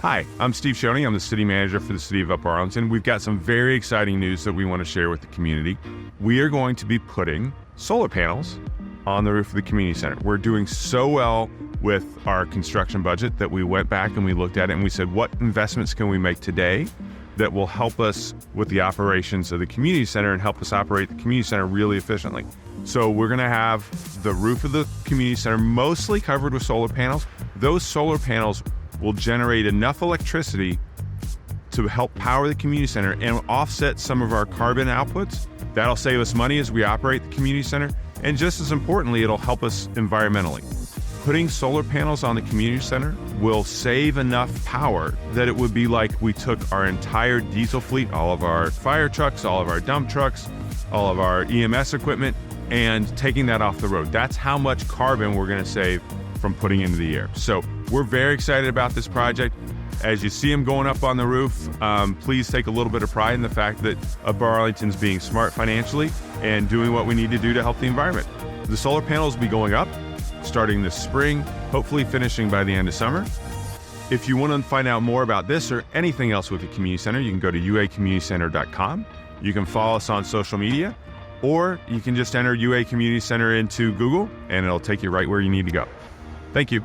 Hi, I'm Steve Shoney. I'm the city manager for the City of Upper Arlington. We've got some very exciting news that we want to share with the community. We are going to be putting solar panels on the roof of the community center. We're doing so well with our construction budget that we went back and we looked at it and we said, what investments can we make today that will help us with the operations of the community center and help us operate the community center really efficiently? So we're going to have the roof of the community center mostly covered with solar panels. Those solar panels will generate enough electricity to help power the community center and offset some of our carbon outputs. That'll save us money as we operate the community center. And just as importantly, it'll help us environmentally. Putting solar panels on the community center will save enough power that it would be like we took our entire diesel fleet, all of our fire trucks, all of our dump trucks, all of our EMS equipment, and taking that off the road. That's how much carbon we're going to save from putting into the air. So we're very excited about this project. As you see them going up on the roof, please take a little bit of pride in the fact that Upper Arlington's being smart financially and doing what we need to do to help the environment. The solar panels will be going up starting this spring, hopefully finishing by the end of summer. If you want to find out more about this or anything else with the community center, you can go to uacommunitycenter.com. You can follow us on social media, or you can just enter UA Community Center into Google and it'll take you right where you need to go. Thank you.